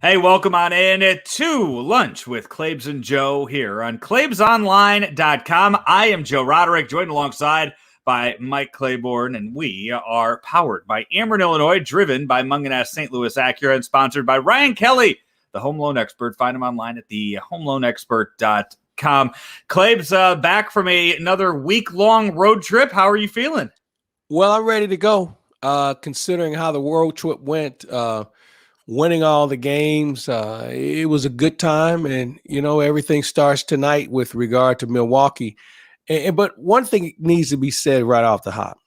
Hey, welcome on in to Lunch with Claibs and Joe here on ClaibsOnline.com. I am Joe Roderick, joined alongside by Mike Claiborne, and we are powered by Ameren, Illinois, driven by Munganess St. Louis Acura, and sponsored by Ryan Kelly, the home loan expert. Find him online at thehomeloanexpert.com. Claibs, back from another week-long road trip. How are you feeling? Well, I'm ready to go, considering how the road trip went. Winning all the games. It was a good time, and everything starts tonight with regard to Milwaukee. But one thing needs to be said right off the hop: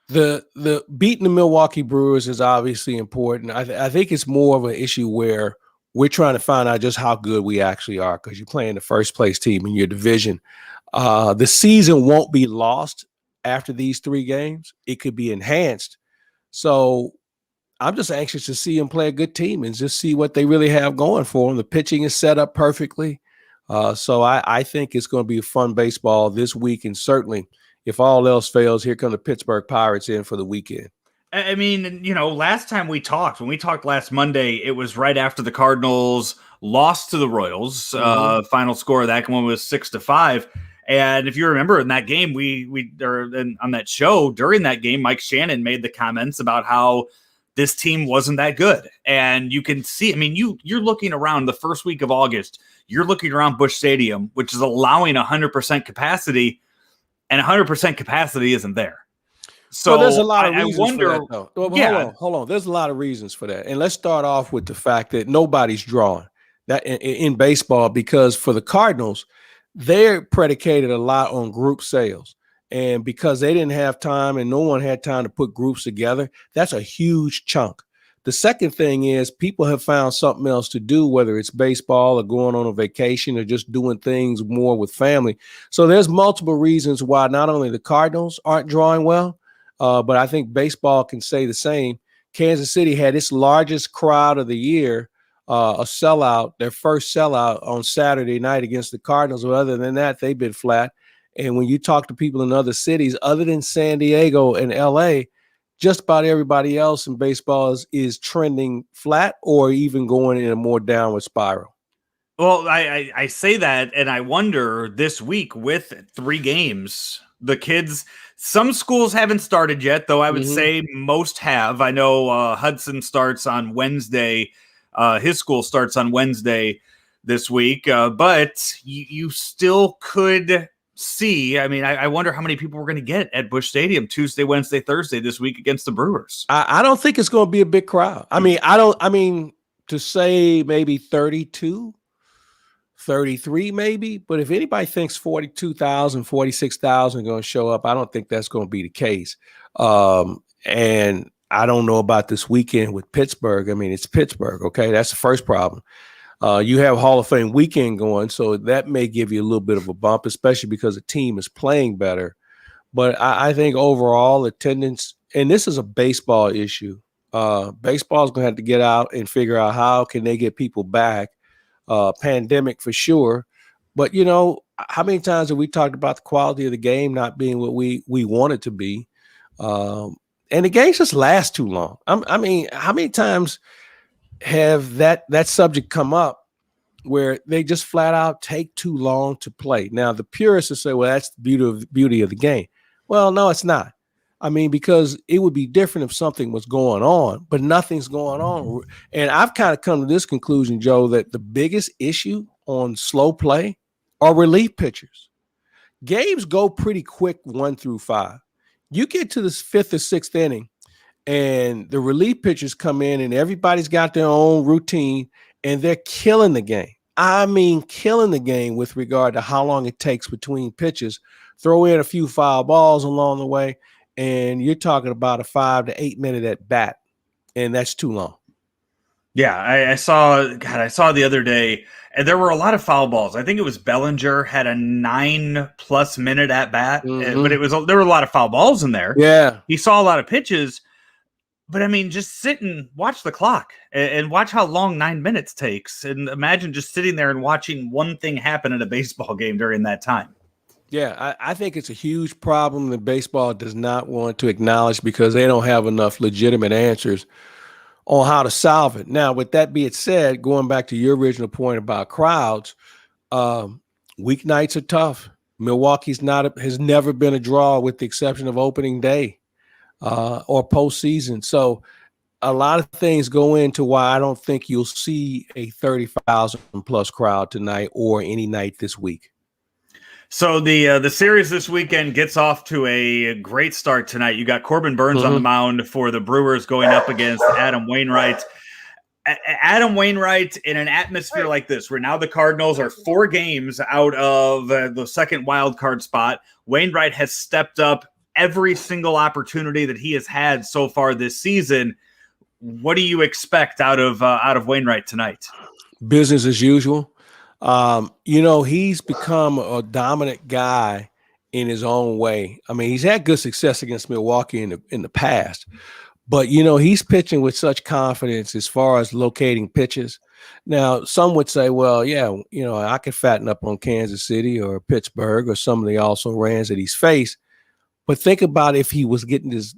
the beating the Milwaukee Brewers is obviously important. I think it's more of an issue where we're trying to find out just how good we actually are, because you're playing the first place team in your division. The season won't be lost after these 3 games. It could be enhanced. So I'm just anxious to see them play a good team and just see what they really have going for them. The pitching is set up perfectly. So I think it's going to be a fun baseball this week. And certainly, if all else fails, here come the Pittsburgh Pirates in for the weekend. I mean, last time when we talked last Monday, it was right after the Cardinals lost to the Royals. Final score of that one was 6-5. And if you remember in that game, on that show during that game, Mike Shannon made the comments about how this team wasn't that good. And you can see, you're looking around the first week of August, you're looking around Busch Stadium, which is allowing 100% capacity, and 100% capacity isn't there. So there's a lot of reasons for that, though. Yeah. Hold on. There's a lot of reasons for that. And let's start off with the fact that nobody's drawing that in baseball, because for the Cardinals, they're predicated a lot on group sales. And because they didn't have time and no one had time to put groups together, that's a huge chunk. The second thing is people have found something else to do, whether it's baseball or going on a vacation or just doing things more with family. So there's multiple reasons why not only the Cardinals aren't drawing well, but I think baseball can say the same. Kansas City had its largest crowd of the year, a sellout, their first sellout on Saturday night against the Cardinals. But other than that, they've been flat. And when you talk to people in other cities, other than San Diego and LA, just about everybody else in baseball is trending flat or even going in a more downward spiral. Well, I say that, and I wonder this week with 3 games, the kids, some schools haven't started yet, though I would say most have. I know Hudson starts on Wednesday. His school starts on Wednesday this week, but you still could see. I wonder how many people we're going to get at Busch Stadium Tuesday, Wednesday, Thursday this week against the Brewers. I don't think it's going to be a big crowd. To say maybe 32, 33 maybe, but if anybody thinks 42,000, 46,000 are going to show up, I don't think that's going to be the case. And I don't know about this weekend with Pittsburgh. It's Pittsburgh, okay? That's the first problem. You have Hall of Fame weekend going, so that may give you a little bit of a bump, especially because the team is playing better. But I think overall attendance, and this is a baseball issue. Baseball is going to have to get out and figure out how can they get people back. Pandemic for sure. But, how many times have we talked about the quality of the game not being what we want it to be? And the games just last too long. How many times have that subject come up where they just flat out take too long to play? Now, the purists will say, well, that's the beauty of the game. Well, no, it's not. Because it would be different if something was going on, but nothing's going on. And I've kind of come to this conclusion, Joe, that the biggest issue on slow play are relief pitchers. Games go pretty quick 1 through 5. You get to the 5th or 6th inning, and the relief pitchers come in and everybody's got their own routine and they're killing the game. Killing the game with regard to how long it takes between pitches. Throw in a few foul balls along the way, and you're talking about a 5 to 8 minute at bat, and that's too long. Yeah, I saw the other day, and there were a lot of foul balls. I think it was Bellinger had a 9+ minute at bat, but there were a lot of foul balls in there. Yeah, he saw a lot of pitches. But just sit and watch the clock and watch how long 9 minutes takes. And imagine just sitting there and watching one thing happen in a baseball game during that time. Yeah, I think it's a huge problem that baseball does not want to acknowledge because they don't have enough legitimate answers on how to solve it. Now, with that being said, going back to your original point about crowds, um, weeknights are tough. Milwaukee's has never been a draw with the exception of opening day or postseason. So a lot of things go into why I don't think you'll see a 30,000 plus crowd tonight or any night this week. So the series this weekend gets off to a great start tonight. You got Corbin Burns on the mound for the Brewers going up against Adam Wainwright. Adam Wainwright in an atmosphere like this, where now the Cardinals are 4 games out of the second wild card spot. Wainwright has stepped up every single opportunity that he has had so far this season. What do you expect out of Wainwright tonight? Business as usual. He's become a dominant guy in his own way. I mean, he's had good success against Milwaukee in the past, but he's pitching with such confidence as far as locating pitches. Now, some would say, well, yeah, I could fatten up on Kansas City or Pittsburgh or some of the also rans that he's faced. But think about if he was getting his,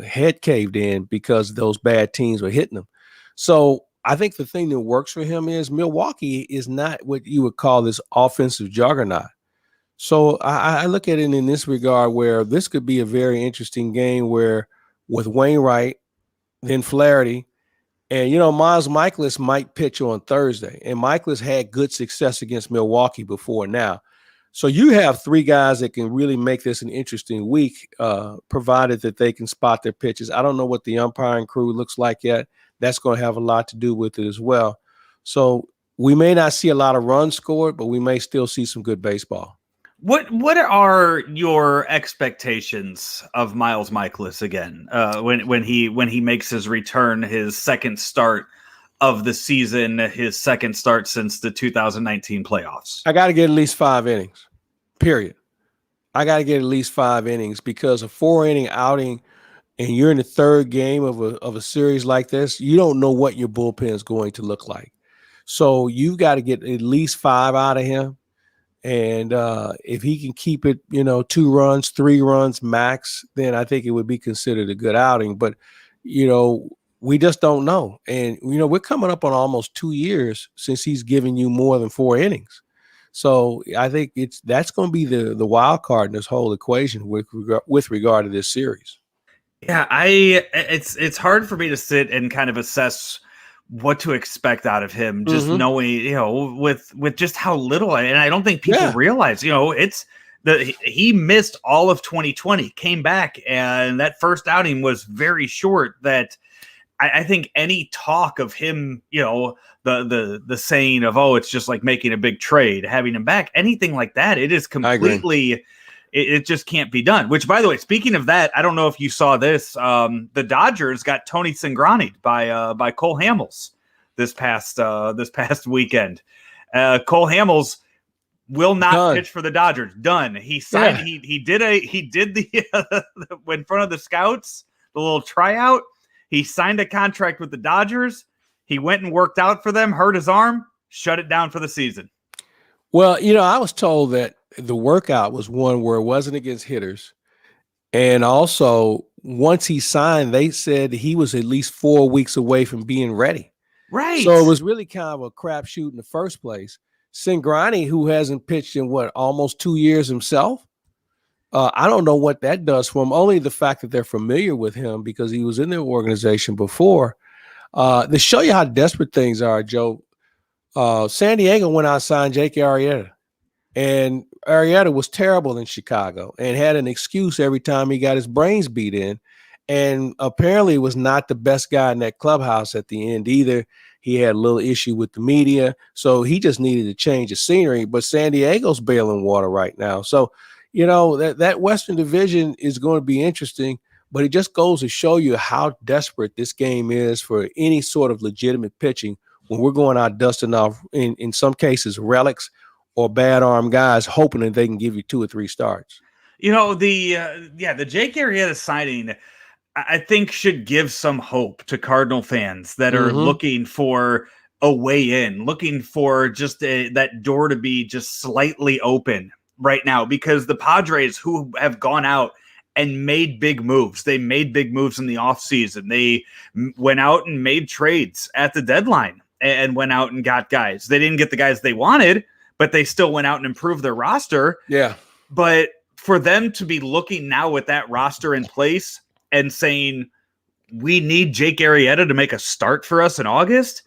head caved in because those bad teams were hitting him. So I think the thing that works for him is Milwaukee is not what you would call this offensive juggernaut. So I look at it in this regard where this could be a very interesting game where with Wainwright, then Flaherty, and, Miles Michaelis might pitch on Thursday. And Michaelis had good success against Milwaukee before now. So you have 3 guys that can really make this an interesting week, provided that they can spot their pitches. I don't know what the umpiring crew looks like yet. That's going to have a lot to do with it as well. So we may not see a lot of runs scored, but we may still see some good baseball. What are your expectations of Miles Michaelis again when he makes his return, his second start of the season, his second start since the 2019 playoffs? I got to get at least 5 innings, period. I got to get at least 5 innings because a 4-inning outing and you're in the 3rd game of a series like this, you don't know what your bullpen is going to look like. So you've got to get at least 5 out of him. And if he can keep it, 2 runs, 3 runs max, then I think it would be considered a good outing. But, we just don't know. And, we're coming up on almost 2 years since he's given you more than 4 innings. So I think that's going to be the wild card in this whole equation with regard to this series. Yeah, it's hard for me to sit and kind of assess what to expect out of him, just knowing, with just how little, and I don't think people realize, he missed all of 2020, came back, and that first outing was very short. That I think any talk of him, the saying of, oh, it's just like making a big trade, having him back, anything like that, it is completely. It just can't be done. Which, by the way, speaking of that, I don't know if you saw this. The Dodgers got Tony Cingrani by Cole Hamels this past weekend. Cole Hamels will not pitch for the Dodgers. Done. He signed. Yeah. He did the in front of the scouts, the little tryout. He signed a contract with the Dodgers. He went and worked out for them. Hurt his arm. Shut it down for the season. Well, I was told that the workout was one where it wasn't against hitters. And also, once he signed, they said he was at least 4 weeks away from being ready. Right. So it was really kind of a crapshoot in the first place. Cingrani, who hasn't pitched in almost 2 years himself. I don't know what that does for him. Only the fact that they're familiar with him because he was in their organization before. To show you how desperate things are, Joe, San Diego went out and signed Jake Arrieta. And Arrieta was terrible in Chicago and had an excuse every time he got his brains beat in. And apparently was not the best guy in that clubhouse at the end either. He had a little issue with the media. So he just needed to change the scenery. But San Diego's bailing water right now. So, that Western Division is going to be interesting. But it just goes to show you how desperate this game is for any sort of legitimate pitching when we're going out dusting off, in some cases, relics or bad arm guys, hoping that they can give you 2 or 3 starts. The Jake Arrieta signing, I think, should give some hope to Cardinal fans that are looking for a way in, looking for just that door to be just slightly open right now, because the Padres, who have gone out and made big moves. They made big moves in the offseason. They went out and made trades at the deadline and went out and got guys. They didn't get the guys they wanted, but they still went out and improved their roster. Yeah. But for them to be looking now with that roster in place and saying, we need Jake Arrieta to make a start for us in August,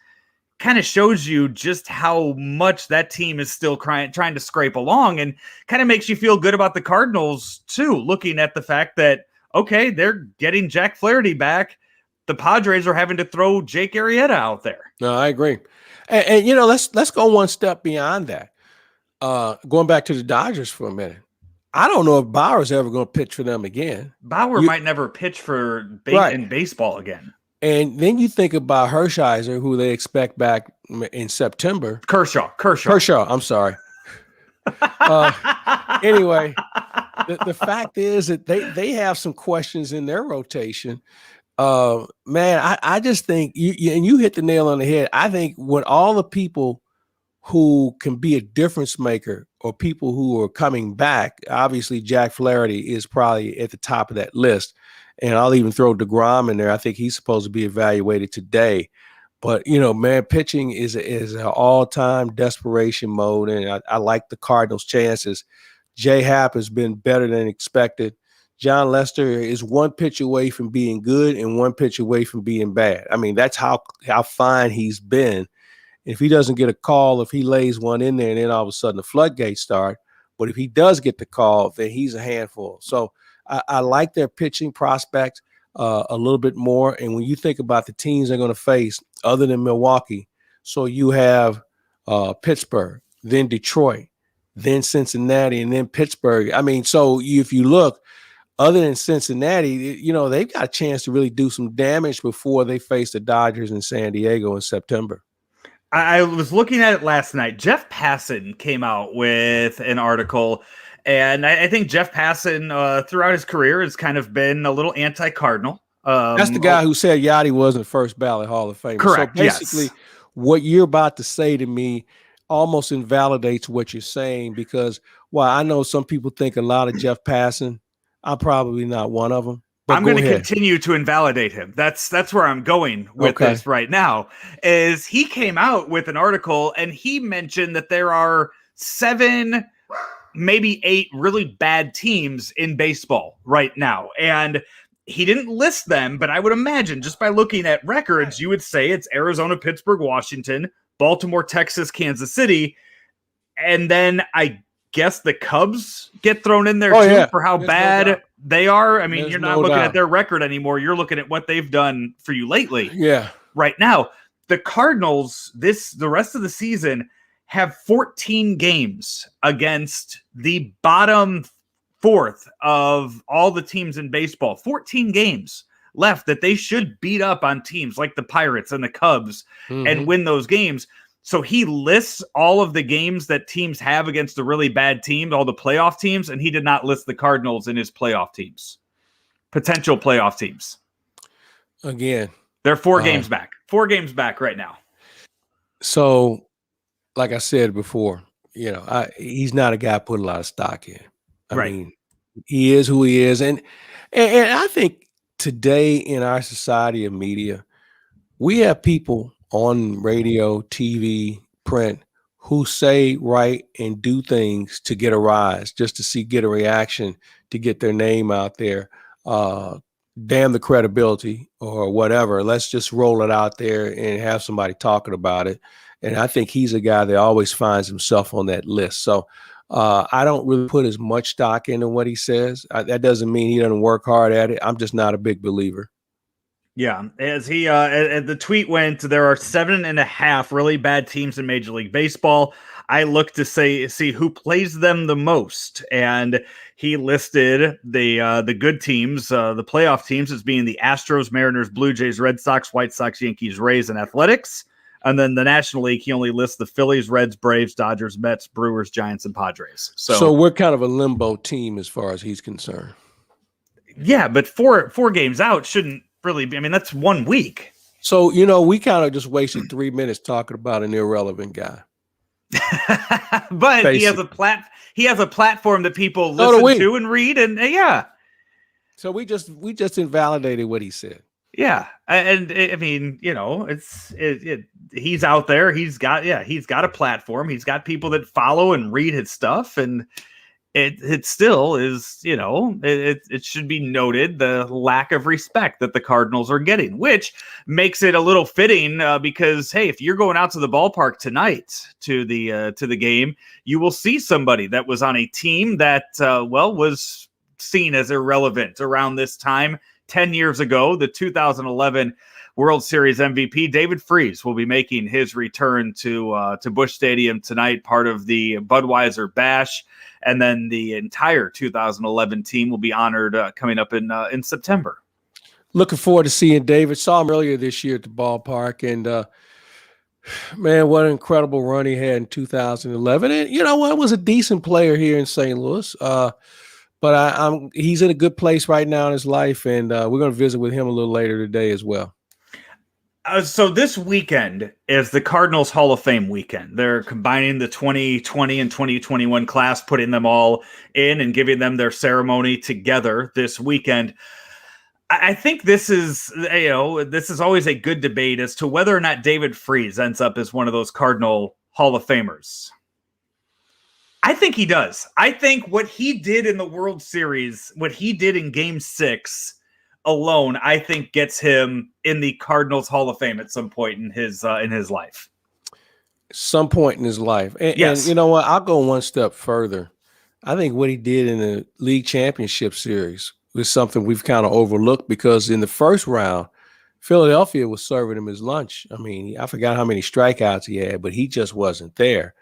kind of shows you just how much that team is still trying to scrape along, and kind of makes you feel good about the Cardinals too, looking at the fact that, okay, they're getting Jack Flaherty back. The Padres are having to throw Jake Arrieta out there. No, I agree. And let's go one step beyond that. Going back to the Dodgers for a minute. I don't know if Bauer's ever going to pitch for them again. Bauer might never pitch for in baseball again. And then you think about Hershiser, who they expect back in September. Kershaw. I'm sorry. Anyway, the fact is that they have some questions in their rotation. Man, I just think you hit the nail on the head. I think when all the people who can be a difference maker or people who are coming back, obviously Jack Flaherty is probably at the top of that list. And I'll even throw DeGrom in there. I think he's supposed to be evaluated today. But, man, pitching is an all-time desperation mode, and I like the Cardinals' chances. J-Hap has been better than expected. John Lester is one pitch away from being good and one pitch away from being bad. I mean, that's how fine he's been. If he doesn't get a call, if he lays one in there, and then all of a sudden the floodgates start. But if he does get the call, then he's a handful. So I like their pitching prospects a little bit more. And when you think about the teams they're going to face, other than Milwaukee, so you have Pittsburgh, then Detroit, then Cincinnati, and then Pittsburgh. I mean, so if you look, other than Cincinnati, they've got a chance to really do some damage before they face the Dodgers in San Diego in September. I was looking at it last night. Jeff Passan came out with an article, and I think Jeff Passan throughout his career has kind of been a little anti-Cardinal. That's the guy who said Yachty wasn't first ballot Hall of Famer. Correct. So basically, what you're about to say to me almost invalidates what you're saying, because while I know some people think a lot of Jeff Passan, I'm probably not one of them. I'm going to continue to invalidate him. That's where I'm going with this right now. Is he came out with an article and he mentioned that there are 7, maybe 8 really bad teams in baseball right now. And he didn't list them, but I would imagine just by looking at records, you would say it's Arizona, Pittsburgh, Washington, Baltimore, Texas, Kansas City. And then I guess the Cubs get thrown in there too for how bad they are. I mean, you're not looking at their record anymore. You're looking at what they've done for you lately. Yeah. Right now, the Cardinals, the rest of the season, have 14 games against the bottom 4th of all the teams in baseball. 14 games left that they should beat up on teams like the Pirates and the Cubs and win those games. So he lists all of the games that teams have against the really bad teams, all the playoff teams, and he did not list the Cardinals in his playoff teams, potential playoff teams. Again, they're 4 games back. 4 games back right now. So, like I said before, he's not a guy I put a lot of stock in. I mean, he is who he is. And I think today in our society of media, we have people on radio, TV, print, who say, write, and do things to get a rise, just to get a reaction, to get their name out there. Damn the credibility or whatever. Let's just roll it out there and have somebody talking about it. And I think he's a guy that always finds himself on that list. So I don't really put as much stock into what he says. That doesn't mean he doesn't work hard at it. I'm just not a big believer. Yeah, as he the tweet went, there are 7.5 really bad teams in Major League Baseball. I look to see who plays them the most, and he listed the good teams, the playoff teams, as being the Astros, Mariners, Blue Jays, Red Sox, White Sox, Yankees, Rays, and Athletics. And then the National League, he only lists the Phillies, Reds, Braves, Dodgers, Mets, Brewers, Giants, and Padres. So we're kind of a limbo team as far as he's concerned. Yeah, but four games out shouldn't really be. I mean, that's 1 week. So, we kind of just wasted 3 minutes talking about an irrelevant guy. But he has a platform that people listen to and read, and So we just invalidated what he said. Yeah, and I mean, he's out there. He's got a platform. He's got people that follow and read his stuff, and it still is, it should be noted the lack of respect that the Cardinals are getting, which makes it a little fitting because, hey, if you're going out to the ballpark tonight to the game, you will see somebody that was on a team that was seen as irrelevant around this time 10 years ago. The 2011 World Series MVP David Freese will be making his return to Busch Stadium tonight, part of the Budweiser Bash. And then the entire 2011 team will be honored coming up in September. Looking forward to seeing David. Saw him earlier this year at the ballpark, and man, what an incredible run he had in 2011. And you know what, was a decent player here in St. Louis. But he's in a good place right now in his life, and we're going to visit with him a little later today as well. So this weekend is the Cardinals Hall of Fame weekend. They're combining the 2020 and 2021 class, putting them all in and giving them their ceremony together this weekend. I think this is always a good debate as to whether or not David Freese ends up as one of those Cardinal Hall of Famers. I think he does. I think what he did in the World Series, what he did in Game 6 alone, I think gets him in the Cardinals Hall of Fame at some point in his life. Some point in his life. And you know what? I'll go one step further. I think what he did in the league championship series was something we've kind of overlooked, because in the first round, Philadelphia was serving him his lunch. I mean, I forgot how many strikeouts he had, but he just wasn't there.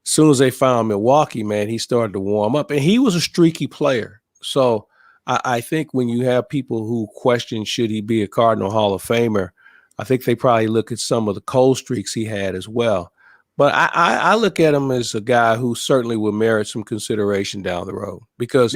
As soon as they found Milwaukee, man, he started to warm up, and he was a streaky player. So I think when you have people who question should he be a Cardinal Hall of Famer, I think they probably look at some of the cold streaks he had as well. But I look at him as a guy who certainly would merit some consideration down the road, because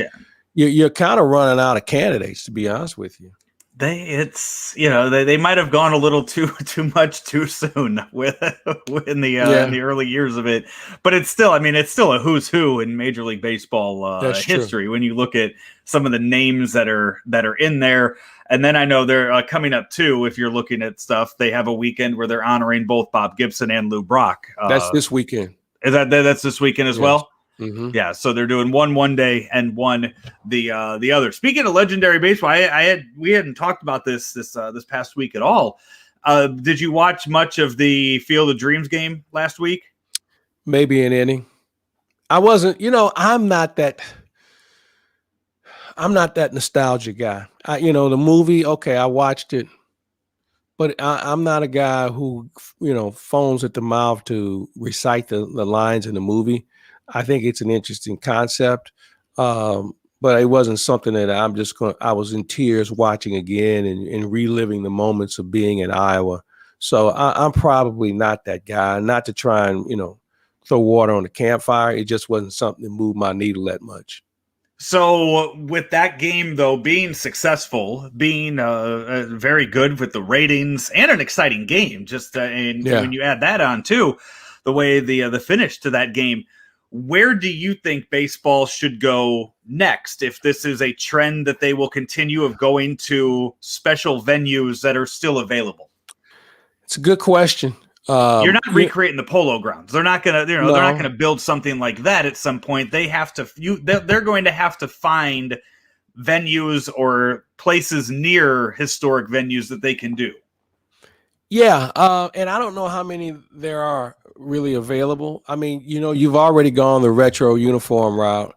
you're kind of running out of candidates, to be honest with you. They might have gone a little too much too soon in the early years of it, but it's still a who's who in Major League Baseball history. True. When you look at some of the names that are in there, and then I know they're coming up too. If you're looking at stuff, they have a weekend where they're honoring both Bob Gibson and Lou Brock. That's this weekend. That's this weekend as well. Mm-hmm. Yeah, so they're doing one day and one the other. Speaking of legendary baseball, we hadn't talked about this past week at all. Did you watch much of the Field of Dreams game last week? Maybe an inning. I wasn't. I'm not that nostalgia guy. The movie. Okay, I watched it, but I'm not a guy who foams at the mouth to recite the lines in the movie. I think it's an interesting concept, but it wasn't something that I was in tears watching again and reliving the moments of being in Iowa. So I'm probably not that guy, not to try and, throw water on the campfire. It just wasn't something that moved my needle that much. So with that game, though, being successful, being very good with the ratings and an exciting game, when you add that on too, the way the finish to that game, where do you think baseball should go next if this is a trend that they will continue of going to special venues that are still available? It's a good question. You're not recreating the Polo Grounds. They're not gonna, they're not gonna build something like that at some point. They have to. They're going to have to find venues or places near historic venues that they can do. Yeah, and I don't know how many there are really available. I mean, you've already gone the retro uniform route,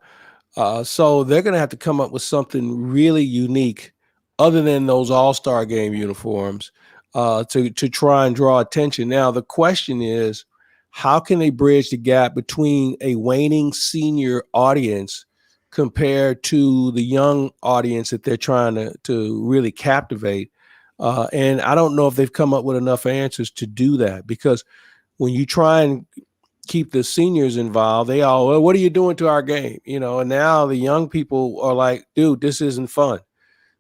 so they're going to have to come up with something really unique, other than those All-Star Game uniforms, to try and draw attention. Now, the question is, how can they bridge the gap between a waning senior audience compared to the young audience that they're trying to really captivate? And I don't know if they've come up with enough answers to do that, because when you try and keep the seniors involved, they all, well, what are you doing to our game? And now the young people are like, dude, this isn't fun.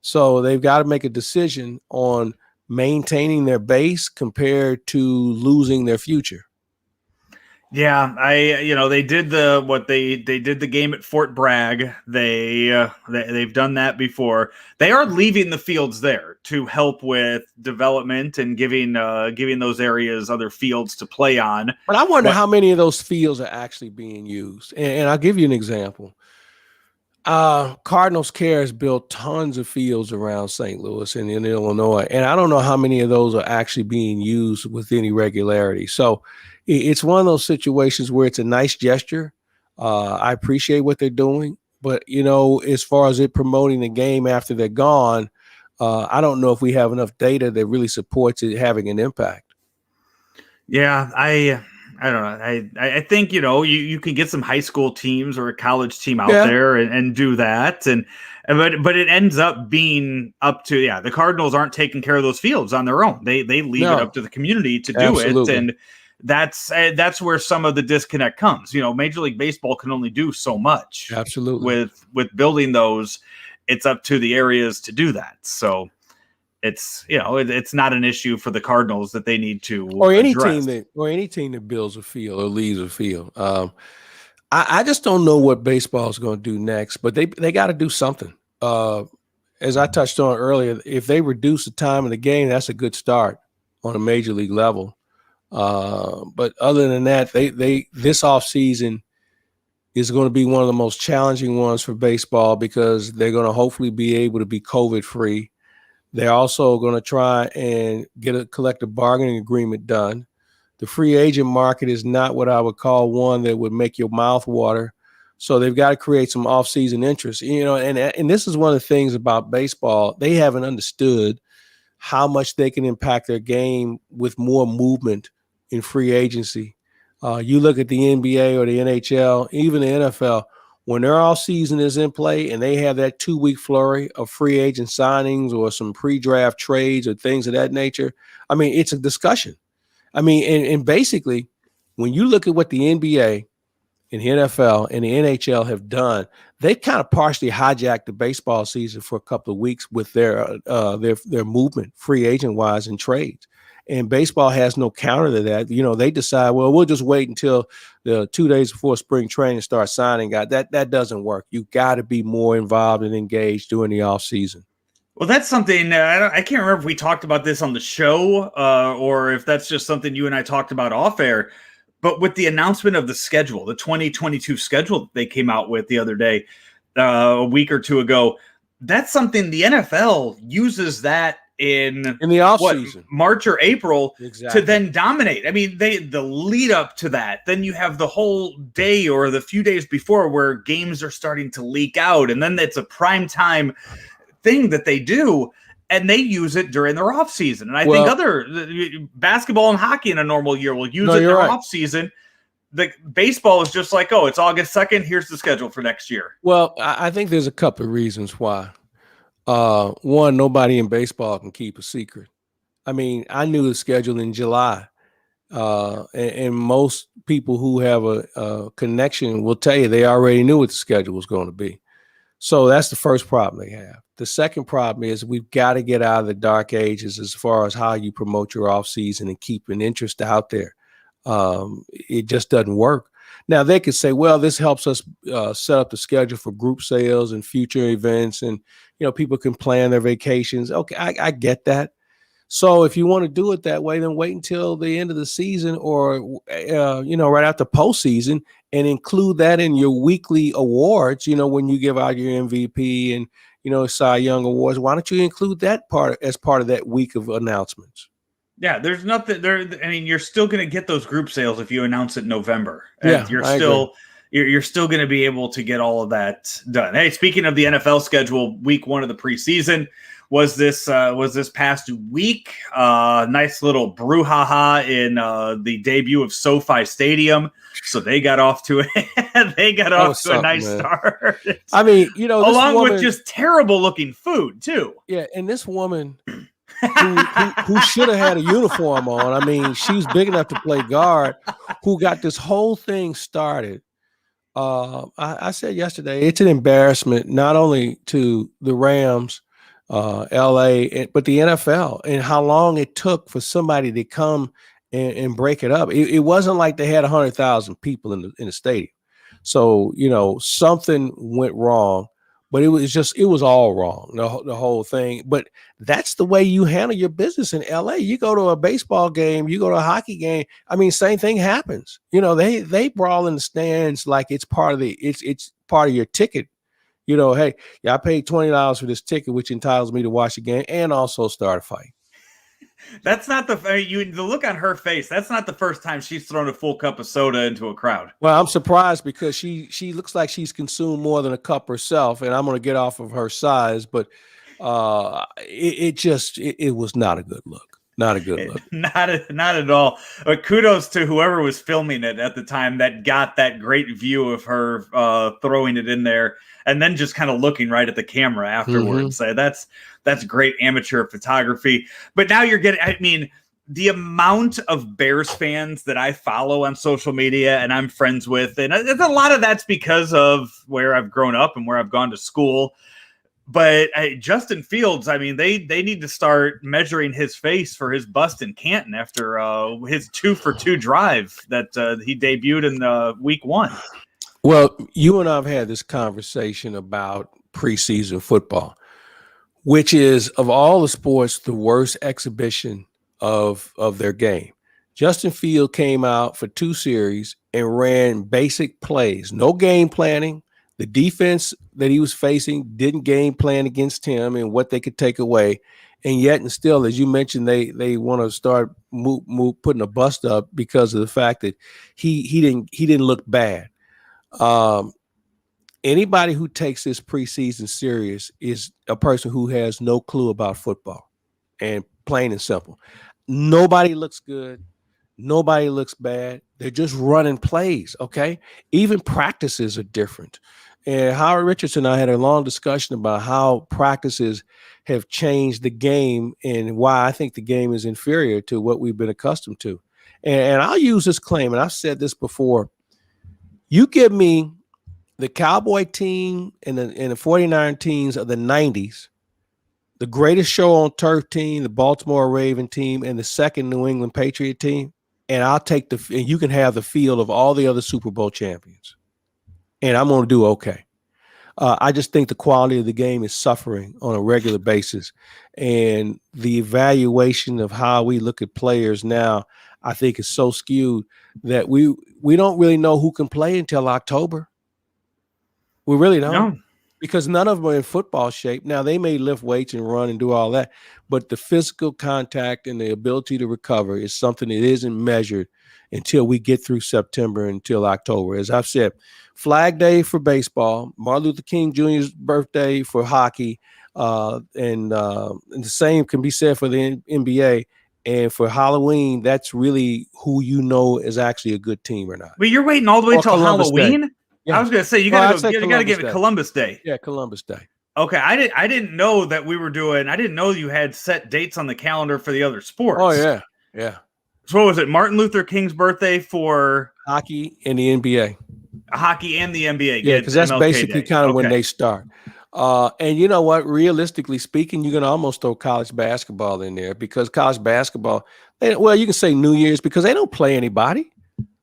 So they've got to make a decision on maintaining their base compared to losing their future. Yeah, they did they did the game at Fort Bragg. They've done that before. They are leaving the fields there to help with development and giving those areas other fields to play on. But I wonder But how many of those fields are actually being used. And I'll give you an example. Cardinals Care has built tons of fields around St. Louis and in Illinois, and I don't know how many of those are actually being used with any regularity. So it's one of those situations where it's a nice gesture. I appreciate what they're doing, but as far as it promoting the game after they're gone, I don't know if we have enough data that really supports it having an impact. yeah, I don't know. I think you can get some high school teams or a college team out Yeah. there and do that, but it ends up being up to the Cardinals aren't taking care of those fields on their own. They leave it up to the community to do it, and that's where some of the disconnect comes. Major League Baseball can only do so much. Absolutely. With building those, it's up to the areas to do that. So it's not an issue for the Cardinals that they need to address. Any team that builds a field or leaves a field. I just don't know what baseball is going to do next, but they got to do something. As I touched on earlier, if they reduce the time of the game, that's a good start on a major league level. But other than that, this offseason is going to be one of the most challenging ones for baseball because they're going to hopefully be able to be COVID free. They're also going to try and get a collective bargaining agreement done. The free agent market is not what I would call one that would make your mouth water. So they've got to create some off-season interest. And this is one of the things about baseball. They haven't understood how much they can impact their game with more movement in free agency. You look at the NBA or the NHL, even the NFL, when their off season is in play and they have that 2-week flurry of free agent signings or some pre-draft trades or things of that nature, I mean, it's a discussion. I mean, and basically, when you look at what the NBA and the NFL and the NHL have done, they kind of partially hijacked the baseball season for a couple of weeks with their movement, free agent wise, and trades. And baseball has no counter to that. They decide, well, we'll just wait until the 2 days before spring training start signing guys. That doesn't work. You got to be more involved and engaged during the off season. Well, that's something I can't remember if we talked about this on the show or if that's just something you and I talked about off air. But with the announcement of the schedule, the 2022 schedule that they came out with the other day, a week or two ago, that's something the NFL uses that in the offseason, March or April, exactly, to then dominate. I mean, the lead up to that, then you have the whole day or the few days before where games are starting to leak out, and then it's a prime time thing that they do, and they use it during their off season. And I think other basketball and hockey in a normal year will use it in their off season. The baseball is just like, it's August 2nd. Here's the schedule for next year. Well, I think there's a couple of reasons why. One, nobody in baseball can keep a secret. I mean, I knew the schedule in July, and most people who have a connection will tell you they already knew what the schedule was going to be. So that's the first problem they have. The second problem is we've got to get out of the dark ages as far as how you promote your off season and keep an interest out there. It just doesn't work. Now they could say, well, this helps us set up the schedule for group sales and future events, and people can plan their vacations. Okay, I get that. So if you want to do it that way, then wait until the end of the season or right after postseason and include that in your weekly awards. When you give out your MVP and Cy Young awards, why don't you include that part as part of that week of announcements? Yeah, there's nothing there. I mean, you're still going to get those group sales if you announce it in November. Yeah, you're still going to be able to get all of that done. Hey, speaking of the NFL schedule, week 1 of the preseason was this past week. Nice little brouhaha in the debut of SoFi Stadium. So they got off to a nice start. I mean, along with just terrible looking food too. Yeah, and this woman who should have had a uniform on. I mean, she was big enough to play guard, who got this whole thing started. I said yesterday, it's an embarrassment, not only to the Rams, LA, but the NFL, and how long it took for somebody to come and break it up. It wasn't like they had 100,000 people in the stadium. So, something went wrong, but it was all wrong, the whole thing. But that's the way you handle your business in LA. You go to a baseball game, you go to a hockey game. I mean, same thing happens. They brawl in the stands like it's part of it's part of your ticket. Hey, yeah, I paid $20 for this ticket, which entitles me to watch the game and also start a fight. That's not the look on her face. That's not the first time she's thrown a full cup of soda into a crowd. Well, I'm surprised because she looks like she's consumed more than a cup herself, and I'm going to get off of her size, but it was not a good look. Not a good look. Not at all. But kudos to whoever was filming it at the time that got that great view of her throwing it in there and then just kind of looking right at the camera afterwards. So that's great amateur photography. But now you're getting, I mean, the amount of Bears fans that I follow on social media and I'm friends with, and a lot of that's because of where I've grown up and where I've gone to school. But Justin Fields, I mean, they need to start measuring his face for his bust in Canton after his 2-for-2 drive that he debuted in week 1. Well, you and I have had this conversation about preseason football, which is, of all the sports, the worst exhibition of their game. Justin Fields came out for 2 series and ran basic plays, no game planning. The defense that he was facing didn't game plan against him and what they could take away. And yet, and still, as you mentioned, they want to start putting a bust up because of the fact that he didn't look bad. Anybody who takes this preseason serious is a person who has no clue about football, and plain and simple. Nobody looks good. Nobody looks bad. They're just running plays, okay? Even practices are different. And Howard Richardson and I had a long discussion about how practices have changed the game and why I think the game is inferior to what we've been accustomed to. And I'll use this claim, and I've said this before. You give me the Cowboy team and the 49 teams of the 90s, the greatest show on turf team, the Baltimore Raven team, and the second New England Patriot team, and I'll take and you can have the field of all the other Super Bowl champions. And I'm going to do okay. I just think the quality of the game is suffering on a regular basis. And the evaluation of how we look at players now, I think, is so skewed that we don't really know who can play until October. We really don't. No. Because none of them are in football shape. Now, they may lift weights and run and do all that, but the physical contact and the ability to recover is something that isn't measured until we get through September, until October. As I've said, Flag Day for baseball, Martin Luther King Jr.'s birthday for hockey, and the same can be said for the NBA. And for Halloween, that's really who you know is actually a good team or not. But you're waiting all the way till Halloween? Yeah. I was going to say, you got to give it Columbus Day. Yeah, Columbus Day. Okay, I didn't know that we were doing. I didn't know you had set dates on the calendar for the other sports. Oh yeah. So what was it? Martin Luther King's birthday for hockey and the NBA. Hockey and the NBA. Yeah, because that's MLK basically kind of when they start. And you know what? Realistically speaking, you're going to almost throw college basketball in there because college basketball. You can say New Year's because they don't play anybody.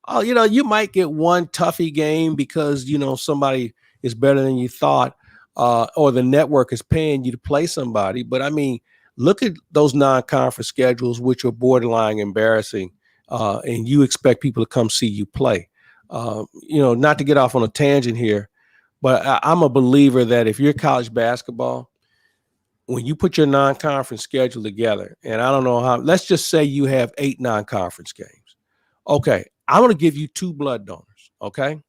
Oh, you might get one toughie game because somebody is better than you thought. Or the network is paying you to play somebody. But I mean, look at those non-conference schedules, which are borderline embarrassing, and you expect people to come see you play. Not to get off on a tangent here, but I'm a believer that if you're college basketball, when you put your non-conference schedule together, and I don't know how, let's just say you have 8 non-conference games. Okay, I'm going to give you 2 blood donors, okay?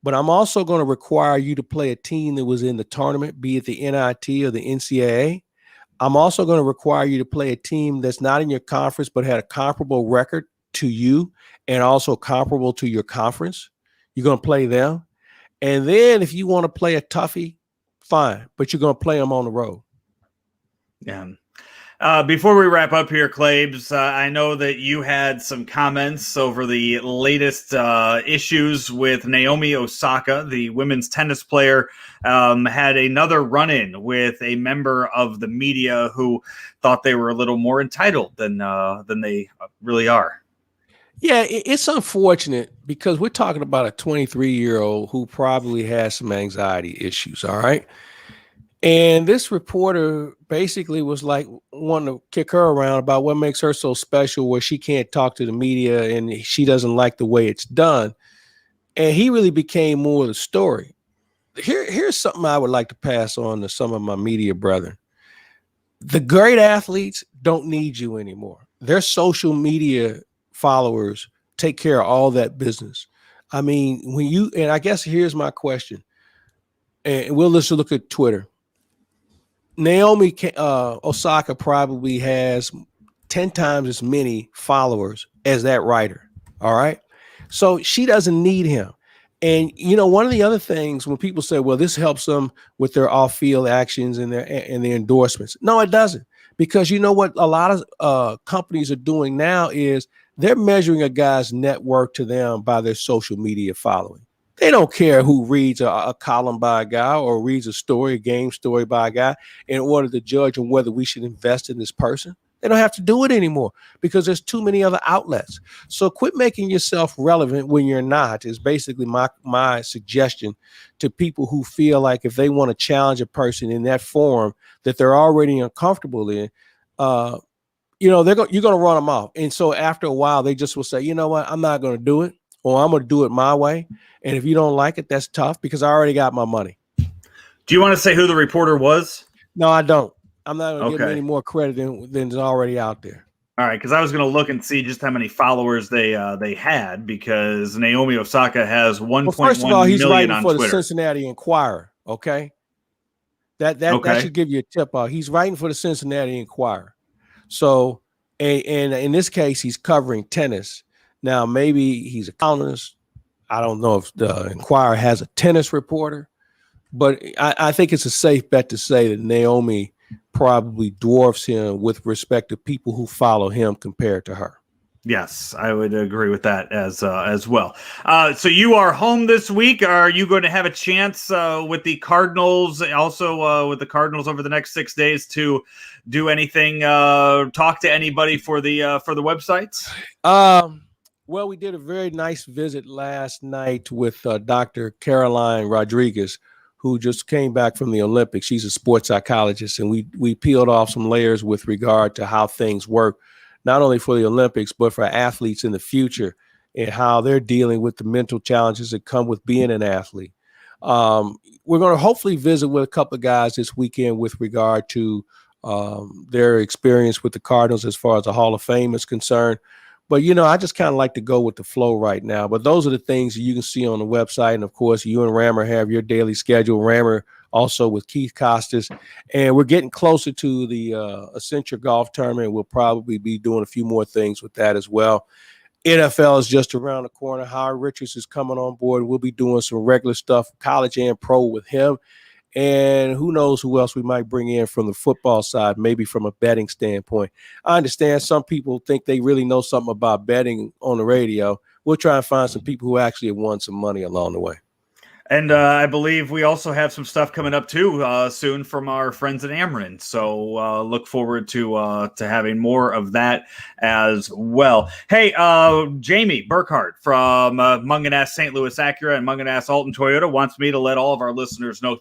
But I'm also going to require you to play a team that was in the tournament, be it the NIT or the NCAA. I'm also going to require you to play a team that's not in your conference but had a comparable record to you and also comparable to your conference. You're going to play them. And then if you want to play a toughie, fine, but you're going to play them on the road. Yeah. Before we wrap up here, Claibs, I know that you had some comments over the latest issues with Naomi Osaka, the women's tennis player, had another run-in with a member of the media who thought they were a little more entitled than they really are. Yeah, it's unfortunate because we're talking about a 23-year-old who probably has some anxiety issues. All right. And this reporter basically was like wanting to kick her around about what makes her so special, where she can't talk to the media and she doesn't like the way it's done. And he really became more of the story. Here's something I would like to pass on to some of my media brethren. The great athletes don't need you anymore. Their social media followers take care of all that business. I mean, and I guess here's my question, and we'll just look at Twitter. Naomi Osaka probably has 10 times as many followers as that writer. All right. So she doesn't need him. And one of the other things when people say, well, this helps them with their off-field actions and their endorsements. No, it doesn't. Because you know what a lot of companies are doing now is they're measuring a guy's net worth to them by their social media following. They don't care who reads a column by a guy or reads a game story by a guy in order to judge on whether we should invest in this person. They don't have to do it anymore because there's too many other outlets. So quit making yourself relevant when you're not is basically my suggestion to people who feel like if they want to challenge a person in that forum that they're already uncomfortable in, you're going to run them off. And so after a while, they just will say, you know what, I'm not going to do it, or I'm going to do it my way. And if you don't like it, that's tough because I already got my money. Do you want to say who the reporter was? No, I don't. I'm not going to give them any more credit than's already out there. All right, because I was going to look and see just how many followers they had, because Naomi Osaka has 1.1 million on Twitter. Well, first of all, he's writing for the Cincinnati Enquirer, okay? That should give you a tip off. He's writing for the Cincinnati Enquirer. So, and in this case, he's covering tennis. Now, maybe he's a columnist. I don't know if the Enquirer has a tennis reporter, but I think it's a safe bet to say that Naomi probably dwarfs him with respect to people who follow him compared to her. Yes, I would agree with that as well. So you are home this week. Are you going to have a chance with the Cardinals, also with the Cardinals over the next 6 days to do anything, talk to anybody for the websites? Well, we did a very nice visit last night with Dr. Caroline Rodriguez, who just came back from the Olympics. She's a sports psychologist, and we peeled off some layers with regard to how things work, not only for the Olympics, but for athletes in the future and how they're dealing with the mental challenges that come with being an athlete. We're going to hopefully visit with a couple of guys this weekend with regard to their experience with the Cardinals as far as the Hall of Fame is concerned. But, I just kind of like to go with the flow right now. But those are the things that you can see on the website. And, of course, you and Rammer have your daily schedule. Rammer also with Keith Costas. And we're getting closer to the Accenture Golf Tournament. We'll probably be doing a few more things with that as well. NFL is just around the corner. Howard Richards is coming on board. We'll be doing some regular stuff, college and pro with him. And who knows who else we might bring in from the football side, maybe from a betting standpoint. I understand some people think they really know something about betting on the radio. We'll try and find some people who actually have won some money along the way. And I believe we also have some stuff coming up too soon from our friends at Ameren. So look forward to having more of that as well. Hey, Jamie Burkhardt from Munganess St. Louis Acura and Munganess Alton Toyota wants me to let all of our listeners know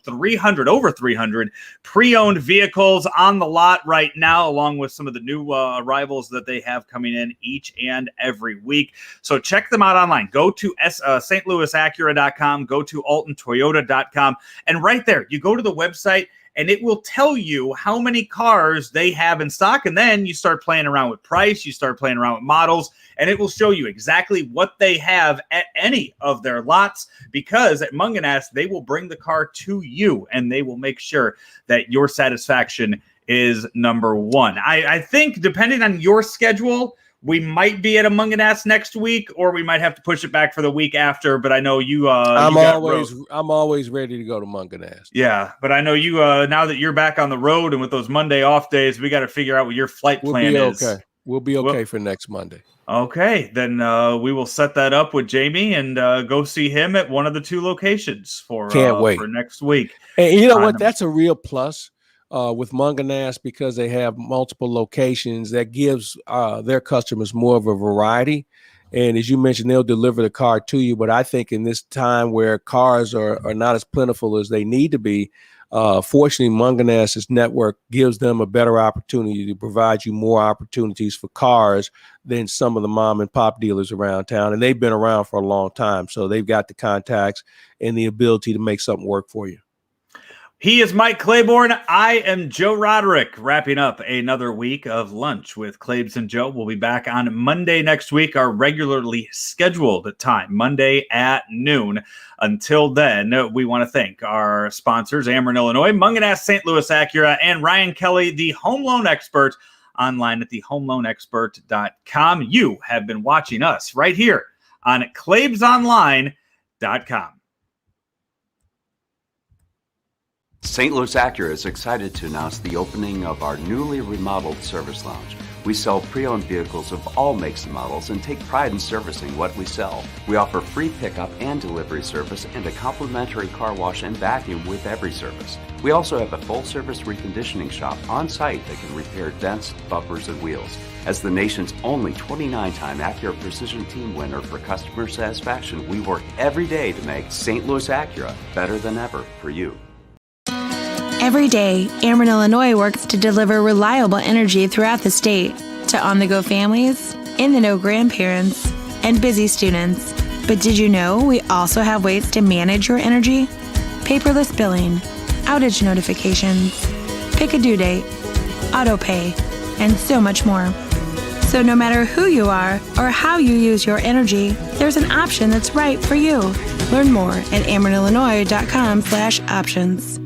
over 300 pre-owned vehicles on the lot right now, along with some of the new arrivals that they have coming in each and every week. So check them out online. Go to stlouisacura.com. Go to altontoyota.com, and right there you go to the website and it will tell you how many cars they have in stock, and then you start playing around with price, you start playing around with models, and it will show you exactly what they have at any of their lots, because at Munganess they will bring the car to you and they will make sure that your satisfaction is number one. I think depending on your schedule, we might be at a Munganess next week, or we might have to push it back for the week after. But I know you. I'm always ready to go to Munganess. Yeah, but I know you. Now that you're back on the road and with those Monday off days, we got to figure out what your flight plan is. Okay, we'll be okay for next Monday. Okay, then we will set that up with Jamie and go see him at one of the two locations for next week. And you know what? That's a real plus. With Munganess, because they have multiple locations, that gives their customers more of a variety. And as you mentioned, they'll deliver the car to you. But I think in this time where cars are not as plentiful as they need to be, fortunately, Munganess's network gives them a better opportunity to provide you more opportunities for cars than some of the mom and pop dealers around town. And they've been around for a long time. So they've got the contacts and the ability to make something work for you. He is Mike Claiborne. I am Joe Roderick, wrapping up another week of Lunch with Claibs and Joe. We'll be back on Monday next week, our regularly scheduled time, Monday at noon. Until then, we want to thank our sponsors, Ameren, Illinois, Munganess St. Louis Acura, and Ryan Kelly, the home loan expert, online at thehomeloanexpert.com. You have been watching us right here on claibsonline.com. St. Louis Acura is excited to announce the opening of our newly remodeled service lounge. We sell pre-owned vehicles of all makes and models and take pride in servicing what we sell. We offer free pickup and delivery service and a complimentary car wash and vacuum with every service. We also have a full-service reconditioning shop on site that can repair dents, bumpers, and wheels. As the nation's only 29-time Acura Precision Team winner for customer satisfaction, we work every day to make St. Louis Acura better than ever for you. Every day, Ameren, Illinois works to deliver reliable energy throughout the state to on-the-go families, in-the-know grandparents, and busy students. But did you know we also have ways to manage your energy? Paperless billing, outage notifications, pick a due date, auto pay, and so much more. So no matter who you are or how you use your energy, there's an option that's right for you. Learn more at amerenillinois.com/options.